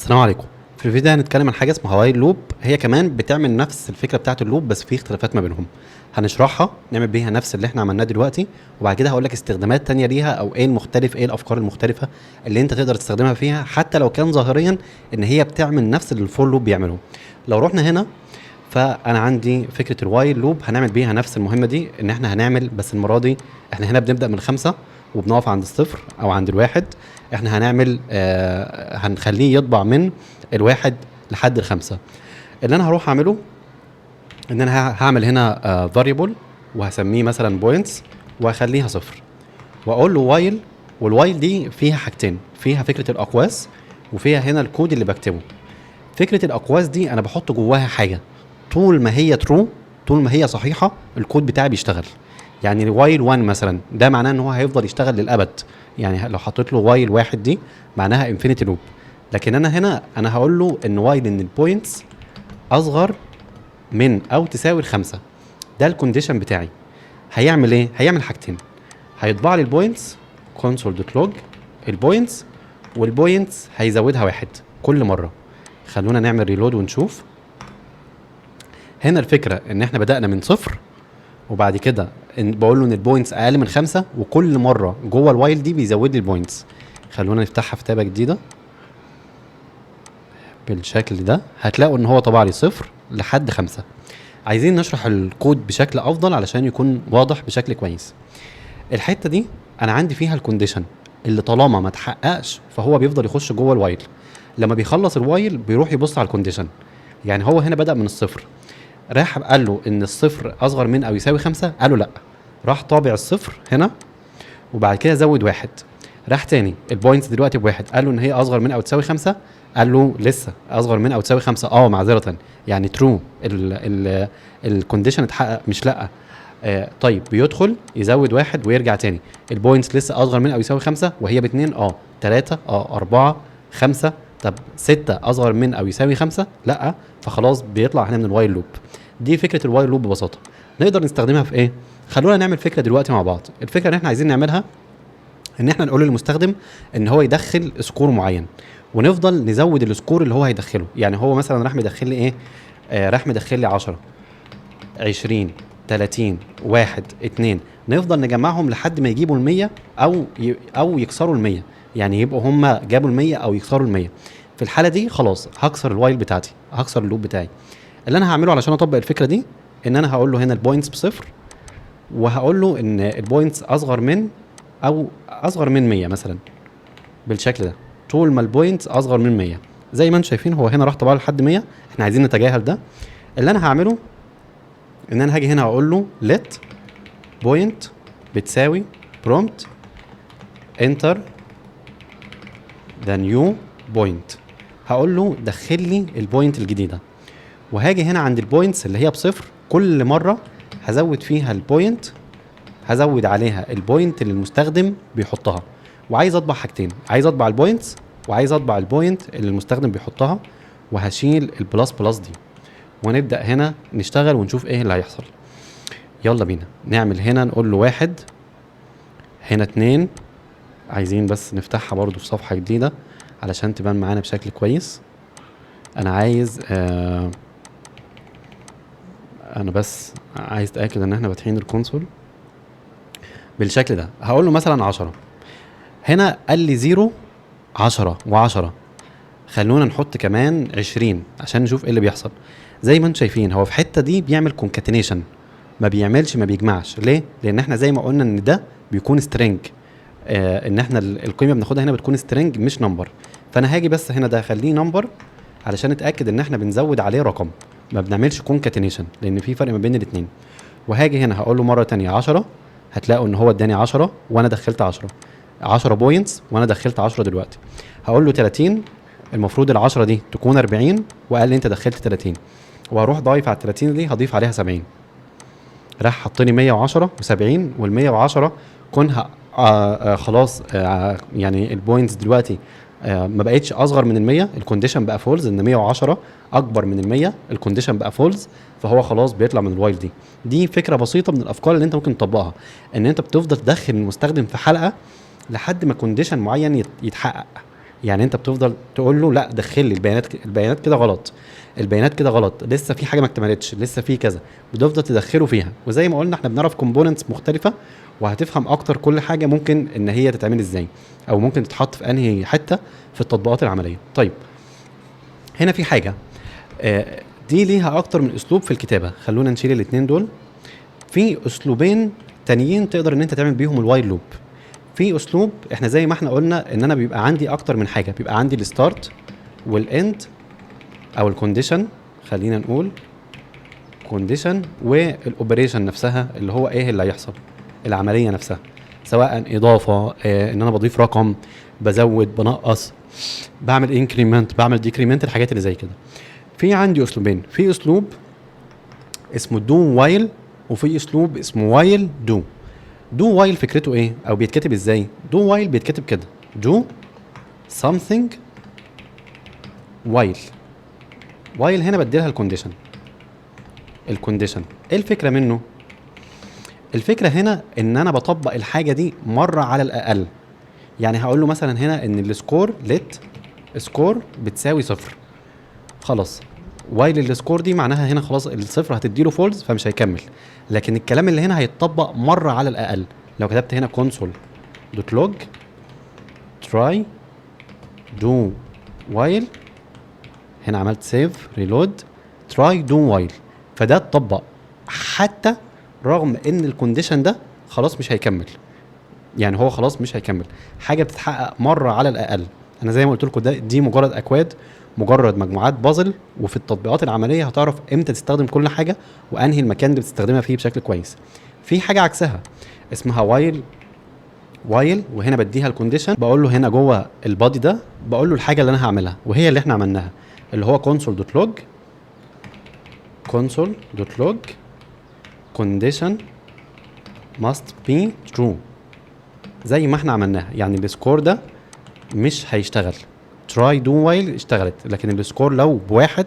السلام عليكم. في الفيديو ده هنتكلم عن حاجه اسمها وايل لوب. هي كمان بتعمل نفس الفكره بتاعه اللوب بس في اختلافات ما بينهم. هنشرحها نعمل بيها نفس اللي احنا عملناه دلوقتي، وبعد كده هقول لك استخدامات تانية ليها او ايه المختلف، ايه الافكار المختلفه اللي انت تقدر تستخدمها فيها حتى لو كان ظاهريا ان هي بتعمل نفس اللي الفور لوب بيعمله. لو رحنا هنا فانا عندي فكره الوايل لوب هنعمل بيها نفس المهمه دي، ان احنا هنعمل بس المره دي احنا هنا بنبدا من 5 وبنقف عند الصفر او عند الواحد. احنا هنعمل هنخليه يطبع من الواحد لحد الخمسة. اللي انا هروح اعمله ان انا هعمل هنا variable وهسميه مثلا points وهخليها صفر واقول له وايل. والوايل دي فيها حاجتين، فيها فكره الاقواس وفيها هنا الكود اللي بكتبه. فكره الاقواس دي انا بحط جواها حاجه، طول ما هي ترو، طول ما هي صحيحه الكود بتاعي بيشتغل. يعني وايل 1 مثلا ده معناه ان هو هيفضل يشتغل للابد، يعني لو حطيت له وايل واحد دي معناها انفينيتي لوب. لكن انا هنا انا هقول له ان وايل ان البوينتس اصغر من او تساوي الخمسة، ده الكونديشن بتاعي. هيعمل ايه؟ هيعمل حاجتين، هيطبع لي البوينتس كونسول دوت لوج البوينتس، والبوينتس هيزودها واحد كل مره. خلونا نعمل ريلود ونشوف. هنا الفكره ان احنا بدانا من صفر، وبعد كده بقول له ان البوينتس اقل من 5، وكل مره جوه الوايل دي بيزود لي البوينتس. خلونا نفتحها في تابه جديده بالشكل ده، هتلاقوا ان هو طبع لي صفر لحد 5. عايزين نشرح الكود بشكل افضل علشان يكون واضح بشكل كويس. الحته دي انا عندي فيها الكونديشن اللي طالما ما تحققش فهو بيفضل يخش جوه الوايل. لما بيخلص الوايل بيروح يبص على الكونديشن. يعني هو هنا بدأ من الصفر، راح قال له ان الصفر اصغر من او يساوي 5، قال له لا، راح طابع الصفر هنا وبعد كده زود واحد. راح تاني البوينتس دلوقتي بواحد، قال له ان هي اصغر من او تساوي 5، قال له لسه اصغر من او تساوي 5 معذره، يعني ترو الكونديشن اتحقق مش لا. طيب بيدخل يزود واحد ويرجع تاني، البوينتس لسه اصغر من او يساوي 5 وهي باتنين 3 4 5. طب 6 اصغر من او يساوي 5 لا، فخلاص بيطلع هنا من الوايل لوب. دي فكره الوايل لوب ببساطه. نقدر نستخدمها في ايه؟ خلونا نعمل فكره دلوقتي مع بعض. الفكره اللي احنا عايزين نعملها ان احنا نقول للمستخدم ان هو يدخل سكور معين، ونفضل نزود السكور اللي هو هيدخله. يعني هو مثلا راح مدخل لي ايه؟ راح مدخل لي 10 20 30 1 2، نفضل نجمعهم لحد ما يجيبوا ال100 او يكسروا ال100، يعني يبقوا هم جابوا ال100 او يكسروا ال100. في الحاله دي خلاص هكسر الوايل بتاعتي، هكسر اللوب بتاعي. اللي انا هعمله علشان اطبق الفكره دي ان انا هقول له هنا البوينتس بصفر، وهقول له ان البوينتس اصغر من او اصغر من 100 مثلا بالشكل ده. طول ما البوينتس اصغر من 100 زي ما انتم شايفين هو هنا راح طبعا لحد 100، احنا عايزين نتجاهل ده. اللي انا هعمله ان انا هاجي هنا هقول له let point بتساوي prompt enter the new point. هقول له دخل لي البوينت الجديده، وهاجي هنا عند البوينتس اللي هي بصفر كل مره هزود فيها البوينت، هزود عليها البوينت اللي المستخدم بيحطها. وعايز اطبع حاجتين، عايز اطبع البوينتس وعايز اطبع البوينت اللي المستخدم بيحطها، وهشيل البلس بلس دي. ونبدأ هنا نشتغل ونشوف ايه اللي هيحصل. يلا بينا نعمل هنا نقول له واحد، هنا 2. عايزين بس نفتحها برضو في صفحة جديدة علشان تبان معانا بشكل كويس. انا عايز انا بس عايز اتأكد ان احنا فاتحين الكونسول بالشكل ده. هقول له مثلا 10، هنا قال لي 0 10 و10، خلونا نحط كمان 20 عشان نشوف ايه اللي بيحصل. زي ما انتم شايفين هو في الحته دي بيعمل كونكاتينيشن، ما بيجمعش. ليه؟ لان احنا زي ما قلنا ان ده بيكون سترينج، ان احنا القيمه بناخدها هنا بتكون سترينج مش نمبر. فانا هاجي بس هنا ده اخليه نمبر علشان نتاكد ان احنا بنزود عليه رقم، ما بنعملش كونكاتينيشن لان في فرق ما بين الاثنين. وهاجي هنا هقول له مره ثانيه 10، هتلاقوا ان هو اداني 10 وانا دخلت 10 بوينتس وانا دخلت 10 دلوقتي. هقول له 30، المفروض ال10 دي تكون 40 وقال لي انت دخلت 30، وهروح ضايف على ال30 دي هضيف عليها 70. راح حطني 110 و70، وال110 كونها خلاص يعني البوينتس دلوقتي ما بقتش اصغر من ال100، الكونديشن بقى فولز، ان 110 اكبر من ال100 الكونديشن بقى فولز، فهو خلاص بيطلع من الوايل دي. دي فكره بسيطه من الافكار اللي انت ممكن تطبقها، ان انت بتفضل تدخل المستخدم في حلقه لحد ما كونديشن معين يتحقق. يعني انت بتفضل تقول له لا دخل لي البيانات كده غلط، البيانات كده غلط، لسه في حاجه ما اكتملتش، لسه في كذا، بتفضل تدخله فيها. وزي ما قلنا احنا بنعرف كومبوننتس مختلفه، وهتفهم اكتر كل حاجه ممكن ان هي تتعمل ازاي، او ممكن تتحط في انهي حته في التطبيقات العمليه. طيب هنا في حاجه دي ليها اكتر من اسلوب في الكتابه، خلونا نشيل الاثنين دول. في اسلوبين تانيين تقدر ان انت تعمل بيهم الوايل لوب. في اسلوب احنا زي ما احنا قلنا ان انا بيبقى عندي اكتر من حاجه، بيبقى عندي الستارت والاند او الكونديشن، خلينا نقول كونديشن، والاوبريشن نفسها اللي هو ايه اللي هيحصل، العمليه نفسها، سواء اضافه ان انا بضيف رقم، بزود، بنقص، بعمل انكريمنت، بعمل ديكريمنت، الحاجات اللي زي كده. في عندي اسلوبين، في اسلوب اسمه دو وايل، وفي اسلوب اسمه وايل دو. دو وايل فكرته ايه او بيتكتب ازاي؟ دو وايل بيتكتب كده دو something while. وايل هنا بديلها الكونديشن. الكونديشن ايه الفكره منه؟ الفكره هنا ان انا بطبق الحاجه دي مره على الاقل. يعني هقول له مثلا هنا ان السكور ليت سكور بتساوي 0، خلاص وايل السكور دي معناها هنا خلاص الصفر هتديله فولز فمش هيكمل. لكن الكلام اللي هنا هيتطبق مره على الاقل. لو كتبت هنا كونسول دوت لوج تراي دو وايل، هنا عملت سيف ريلود تراي دو وايل، فده اتطبق حتى رغم ان الكونديشن ده خلاص مش هيكمل. يعني هو خلاص مش هيكمل، حاجه بتتحقق مره على الاقل. انا زي ما قلت لكم دي مجرد اكواد، مجرد مجموعات بازل، وفي التطبيقات العمليه هتعرف امتى تستخدم كل حاجه وانهي المكان اللي بتستخدمها فيه بشكل كويس. في حاجه عكسها اسمها وايل. وهنا بديها الكونديشن، بقول له هنا جوه البادي ده بقول له الحاجه اللي انا هعملها، وهي اللي احنا عملناها، اللي هو console.log condition must be true، زي ما احنا عملناها. يعني السكور ده مش هيشتغل، try do while اشتغلت، لكن السكور لو بواحد،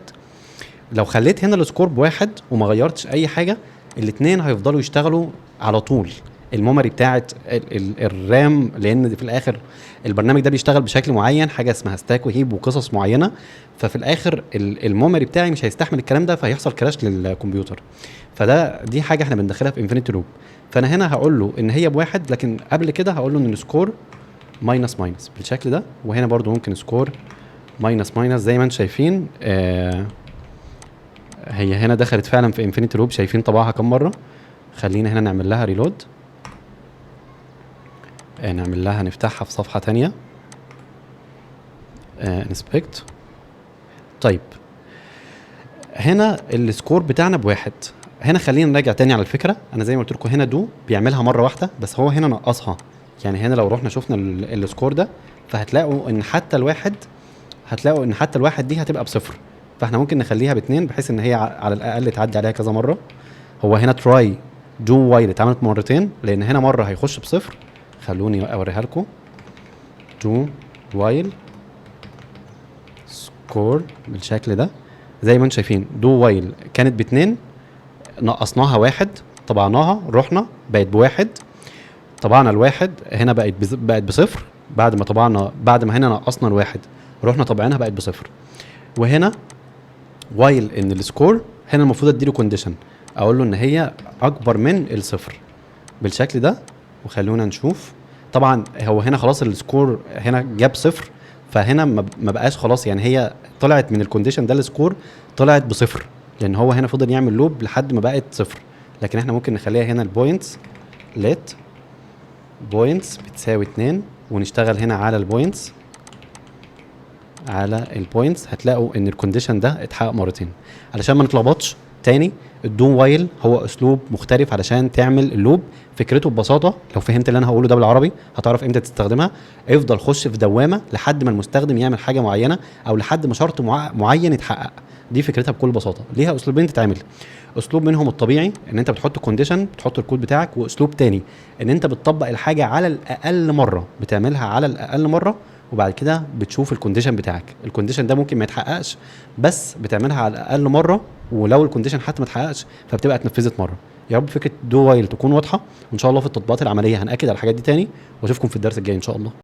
لو خليت هنا السكور بواحد وما غيرتش اي حاجه، الاثنين هيفضلوا يشتغلوا على طول. الميموري بتاعت الرام، لان في الاخر البرنامج ده بيشتغل بشكل معين، حاجه اسمها ستاك وهيب وقصص معينه، ففي الاخر الميموري بتاعي مش هيستحمل الكلام ده، فهيحصل كراش للكمبيوتر. دي حاجه احنا بندخلها في انفينيتي لوب. فانا هنا هقول له ان هي بواحد، لكن قبل كده هقول له ان السكور ماينس بالشكل ده. وهنا برضو ممكن سكور ماينس زي ما انتم شايفين. هي هنا دخلت فعلا في انفينيتي لوب، شايفين طبعها كم مره. خلينا هنا نعمل لها ريلود، نعمل لها نفتحها في صفحه تانية، انسبكت. طيب هنا السكور بتاعنا بواحد. هنا خلينا نراجع تاني على الفكره. انا زي ما قلت لكم هنا دو بيعملها مره واحده بس، هو هنا نقصها. يعني هنا لو رحنا شفنا السكور ده، فهتلاقوا ان حتى الواحد دي هتبقى بصفر، فاحنا ممكن نخليها باتنين بحيث ان هي على الاقل تعدي عليها كذا مره. هو هنا تراي دو وايل اتعملت مرتين، لان هنا مره هيخش بصفر. خلوني اوريها لكم. دو وايل سكور بالشكل ده، زي ما انتم شايفين دو وايل كانت باتنين، نقصناها واحد، طبعناها، رحنا بقت بواحد، طبعنا الواحد هنا بقت بصفر. بعد ما هنا نقصنا الواحد، رحنا طبعناها بقت بصفر. وهنا وايل ان السكور هنا المفروض اديله كونديشن، اقول له ان هي اكبر من الصفر بالشكل ده. وخلونا نشوف. طبعا هو هنا خلاص السكور هنا جاب صفر، فهنا ما بقاش خلاص، يعني هي طلعت من الكونديشن ده السكور طلعت بصفر، لان هو هنا فضل يعمل لوب لحد ما بقت صفر. لكن احنا ممكن نخليها هنا البوينتس ليت بوينتس بتساوي 2، ونشتغل هنا على البوينتس. هتلاقوا ان الكونديشن ده اتحقق مرتين. علشان ما نتلخبطش تاني، الدو وايل هو اسلوب مختلف علشان تعمل اللوب. فكرته ببساطه، لو فهمت اللي انا هقوله ده بالعربي هتعرف امتى تستخدمها. افضل خش في دوامه لحد ما المستخدم يعمل حاجه معينه، او لحد ما شرط معين يتحقق. دي فكرتها بكل بساطه. ليها اسلوبين تتعمل. اسلوب منهم الطبيعي ان انت بتحط كونديشن، بتحط الكود بتاعك، واسلوب تاني ان انت بتطبق الحاجه على الاقل مره، بتعملها على الاقل مره، وبعد كده بتشوف الكونديشن بتاعك. الكونديشن ده ممكن ما يتحققش، بس بتعملها على الاقل مره، ولو الكونديشن حتى ما اتحققش فبتبقى اتنفذت مره. يا رب فكره دو وايل تكون واضحه، وان شاء الله في التطبيقات العمليه هنأكد على الحاجات دي تاني، واشوفكم في الدرس الجاي ان شاء الله.